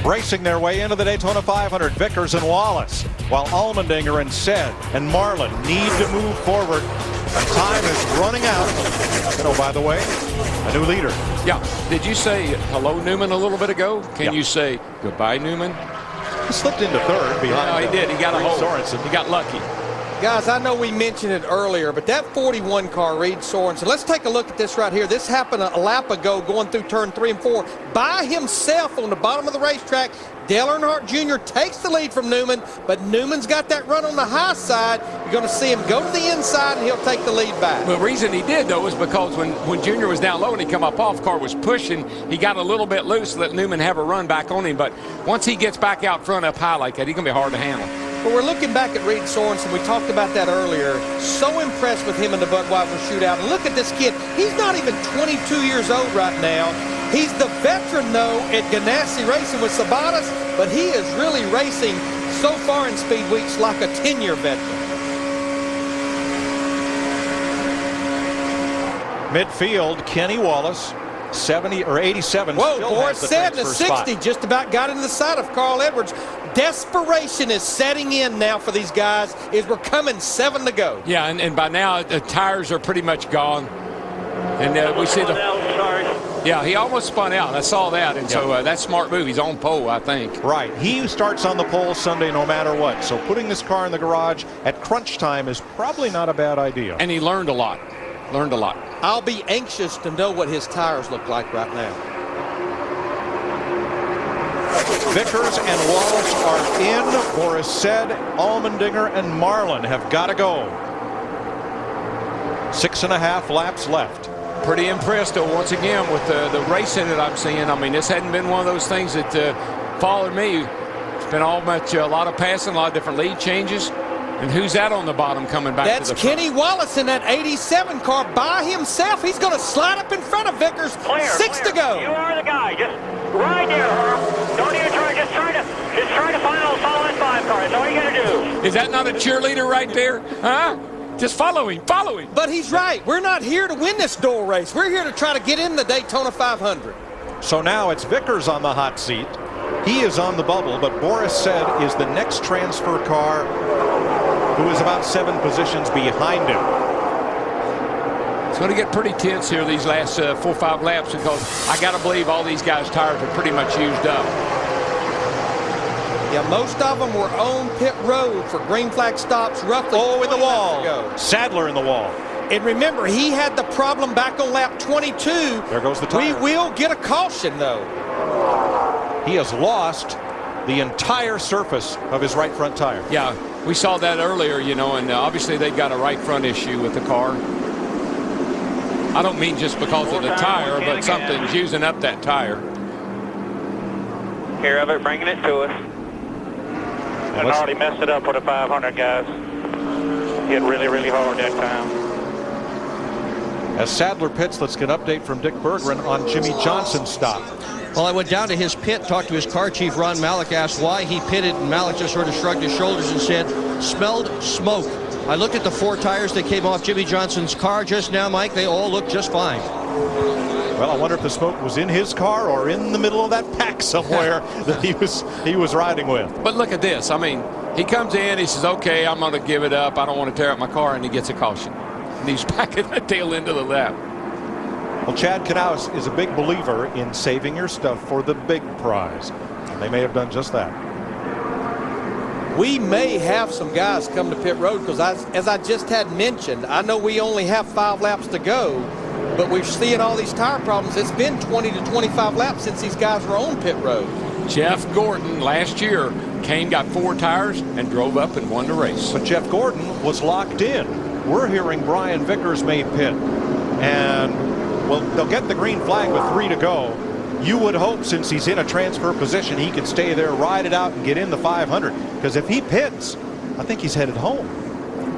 Racing their way into the Daytona 500, Vickers and Wallace, while Allmendinger and Said and Marlin need to move forward. And time is running out. And oh, by the way, a new leader. Yeah. Did you say hello, Newman, a little bit ago? Can you say goodbye, Newman? He slipped into third behind. No, he did. He got a hold. Sorensen. He got lucky. Guys, I know we mentioned it earlier, but that 41 car, Reed Sorensen, let's take a look at this right here. This happened a lap ago going through turn 3 and 4 by himself on the bottom of the racetrack. Dale Earnhardt Jr. takes the lead from Newman, but Newman's got that run on the high side. You're going to see him go to the inside, and he'll take the lead back. Well, the reason he did, though, is because when Junior was down low and he come up off, car was pushing, he got a little bit loose, let Newman have a run back on him. But once he gets back out front up high like that, he's going to be hard to handle. But we're looking back at Reed Sorensen. We talked about that earlier. So impressed with him in the Budweiser shootout. And look at this kid. He's not even 22 years old right now. He's the veteran, though, at Ganassi racing with Sabatas, but he is really racing so far in Speed Weeks like a 10-year veteran. Midfield, Kenny Wallace, 70 or 87. Whoa, still Boris has the said the transfer 60 spot. just about got into the side of Carl Edwards. Desperation is setting in now for these guys as we're coming 7 to go. Yeah, and by now the tires are pretty much gone. And we see the... Yeah, he almost spun out. I saw that. And so that's smart move. He's on pole, I think. Right. He starts on the pole Sunday no matter what. So putting this car in the garage at crunch time is probably not a bad idea. And he learned a lot. Learned a lot. I'll be anxious to know what his tires look like right now. Vickers and Wallace are in. Boris said Allmendinger and Marlin have got to go. 6.5 laps left. Pretty impressed, though, once again, with the racing that I'm seeing. I mean, this hadn't been one of those things that followed me. It's been a lot of passing, a lot of different lead changes. And who's that on the bottom coming back That's to the front? Kenny Wallace in that 87 car by himself. He's going to slide up in front of Vickers. Six to go. You are the guy. Just ride there, Herm. Don't even try. Just try to follow that 5 car. That's all you got to do. Is that not a cheerleader right there? Huh? Just follow him. Follow him. But he's right. We're not here to win this duel race. We're here to try to get in the Daytona 500. So now it's Vickers on the hot seat. He is on the bubble, but Boris said is the next transfer car, who is about 7 positions behind him. It's going to get pretty tense here these last 4 or 5 laps, because I got to believe all these guys' tires are pretty much used up. Yeah, most of them were on pit road for green flag stops roughly. Oh, in the wall. Ago. Sadler in the wall. And remember, he had the problem back on lap 22. There goes the tire. We will get a caution, though. He has lost the entire surface of his right front tire. Yeah, we saw that earlier, you know, and obviously they've got a right front issue with the car. I don't mean just because of the tire, but something's using up that tire. Care of it, bringing it to us. And already messed it up with the 500, guys. Hit really, really hard that time. As Sadler pits, let's get an update from Dick Berggren on Jimmy Johnson's stop. Well, I went down to his pit, talked to his car chief, Ron Malik, asked why he pitted, and Malik just sort of shrugged his shoulders and said, smelled smoke. I looked at the 4 tires that came off Jimmy Johnson's car just now, Mike. They all look just fine. Well, I wonder if the smoke was in his car or in the middle of that pack somewhere that he was riding with. But look at this. I mean, he comes in, he says, okay, I'm going to give it up. I don't want to tear up my car, and he gets a caution. And he's back at the tail end of the lap. Well, Chad Knaus is a big believer in saving your stuff for the big prize. And they may have done just that. We may have some guys come to pit road because, as I just had mentioned, I know we only have 5 laps to go, but we're seeing all these tire problems. It's been 20 to 25 laps since these guys were on pit road. Jeff Gordon last year got 4 tires and drove up and won the race. But Jeff Gordon was locked in. We're hearing Brian Vickers made pit. And, well, they'll get the green flag with 3 to go. You would hope, since he's in a transfer position, he can stay there, ride it out, and get in the 500. Because if he pits, I think he's headed home.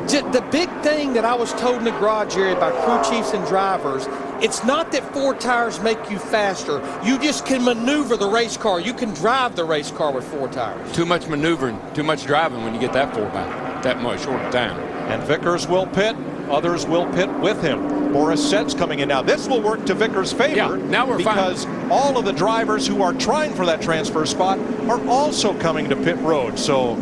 The big thing that I was told in the garage area by crew chiefs and drivers, it's not that 4 tires make you faster. You just can maneuver the race car. You can drive the race car with 4 tires. Too much maneuvering, too much driving when you get that 4 back, that much short time. And Vickers will pit Others will pit with him. Boris Sed's coming in now. This will work to Vickers' favor. Yeah, now we're because all of the drivers who are trying for that transfer spot are also coming to pit road. So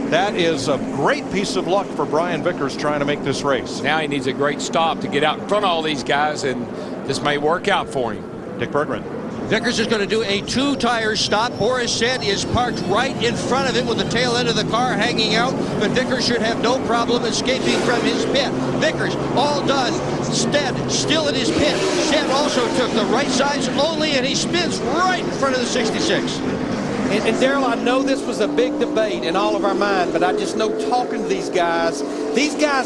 that is a great piece of luck for Brian Vickers trying to make this race. Now he needs a great stop to get out in front of all these guys, and this may work out for him. Dick Berggren. Vickers is going to do a 2-tire stop. Boris Sed is parked right in front of it with the tail end of the car hanging out, but Vickers should have no problem escaping from his pit. Vickers all done. Sed still in his pit. Sed also took the right sides only, and he spins right in front of the 66. And Darrell, I know this was a big debate in all of our mind, but I just know talking to these guys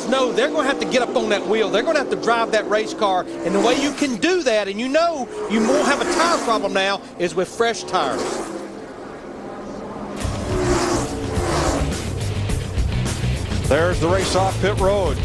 know they're going to have to get up on that wheel. They're going to have to drive that race car. And the way you can do that, and you know you won't have a tire problem now, is with fresh tires. There's the race off pit road.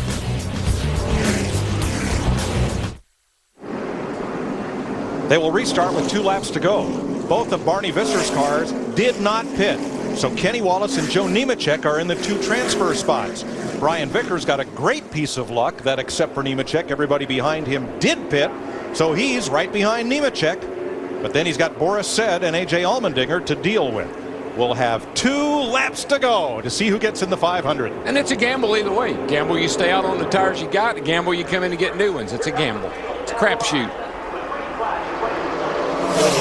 They will restart with 2 laps to go. Both of Barney Visser's cars did not pit. So Kenny Wallace and Joe Nemechek are in the 2 transfer spots. Brian Vickers got a great piece of luck that, except for Nemechek, everybody behind him did pit. So he's right behind Nemechek. But then he's got Boris Sed and A.J. Allmendinger to deal with. We'll have 2 laps to go to see who gets in the 500. And it's a gamble either way. Gamble you stay out on the tires you got, a gamble you come in and get new ones. It's a gamble. It's a crapshoot.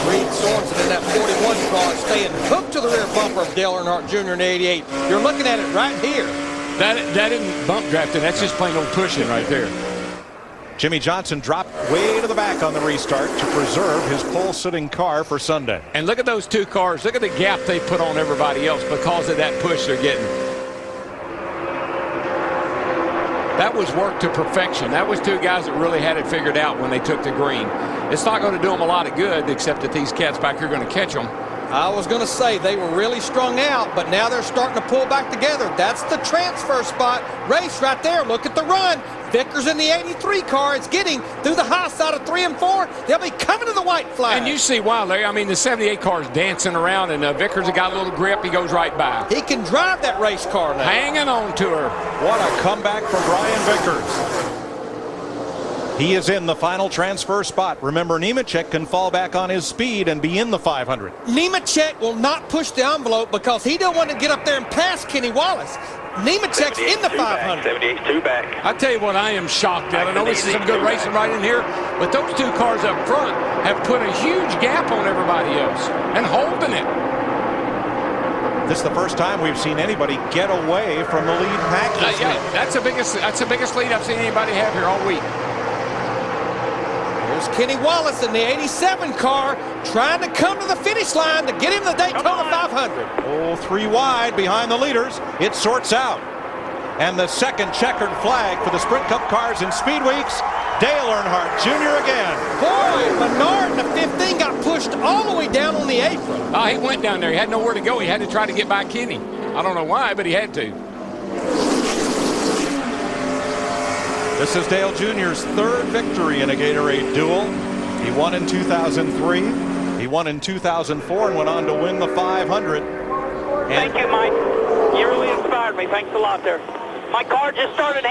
Reed Sorensen in that 41 car staying hooked to the rear bumper of Dale Earnhardt Jr. in 88. You're looking at it right here. That isn't bump drafting. That's just plain old pushing right there. Jimmy Johnson dropped way to the back on the restart to preserve his pole-sitting car for Sunday. And look at those 2 cars. Look at the gap they put on everybody else because of that push they're getting. That was work to perfection. That was 2 guys that really had it figured out when they took the green. It's not going to do them a lot of good, except that these cats back here are going to catch them. I was going to say they were really strung out, but now they're starting to pull back together. That's the transfer spot race right there. Look at the run. Vickers in the 83 car is getting through the high side of 3 and 4. They'll be coming to the white flag. And you see why, Larry. I mean, the 78 car is dancing around, and Vickers has got a little grip. He goes right by. He can drive that race car now. Hanging on to her. What a comeback for Brian Vickers. He is in the final transfer spot. Remember, Nemechek can fall back on his speed and be in the 500. Nemechek will not push the envelope because he don't want to get up there and pass Kenny Wallace. Nemechek's in the 500. 78-2 back. I tell you what, I am shocked at. I know we see some good racing right in here, but those 2 cars up front have put a huge gap on everybody else and holding it. This is the first time we've seen anybody get away from the lead pack. Yeah, that's the biggest lead I've seen anybody have here all week. There's Kenny Wallace in the 87 car trying to come to the finish line to get him the Daytona 500. Oh, 3 wide behind the leaders. It sorts out. And the second checkered flag for the Sprint Cup cars in Speed Weeks. Dale Earnhardt Jr. again. Boy, Menard in the 15 got pushed all the way down on the apron. He went down there. He had nowhere to go. He had to try to get by Kenny. I don't know why, but he had to. This is Dale Jr.'s 3rd victory in a Gatorade Duel. He won in 2003. He won in 2004 and went on to win the 500. Thank you, Mike. You really inspired me. Thanks a lot there. My car just started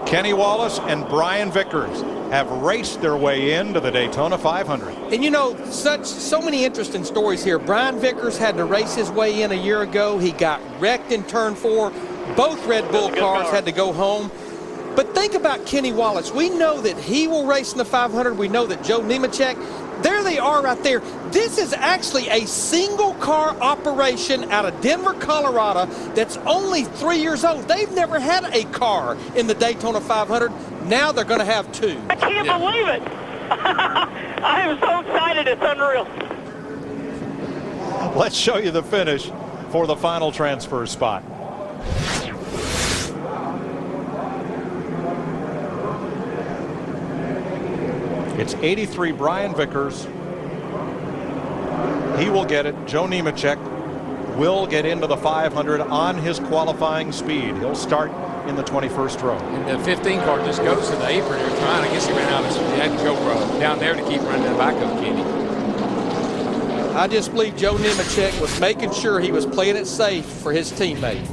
Kenny Wallace and Brian Vickers have raced their way into the Daytona 500. And you know, so many interesting stories here. Brian Vickers had to race his way in a year ago. He got wrecked in turn 4. Both Red Bull cars had to go home. But think about Kenny Wallace. We know that he will race in the 500. We know that Joe Nemechek, there they are right there. This is actually a single car operation out of Denver, Colorado that's only 3 years old. They've never had a car in the Daytona 500. Now they're going to have 2. I can't believe it. I am so excited. It's unreal. Let's show you the finish for the final transfer spot. It's 83 Brian Vickers. He will get it. Joe Nemechek will get into the 500 on his qualifying speed. He'll start in the 21st row. And the 15 car just goes to the apron every time. I guess he ran out. He had to go down there to keep running the back of Kenny. I just believe Joe Nemechek was making sure he was playing it safe for his teammate.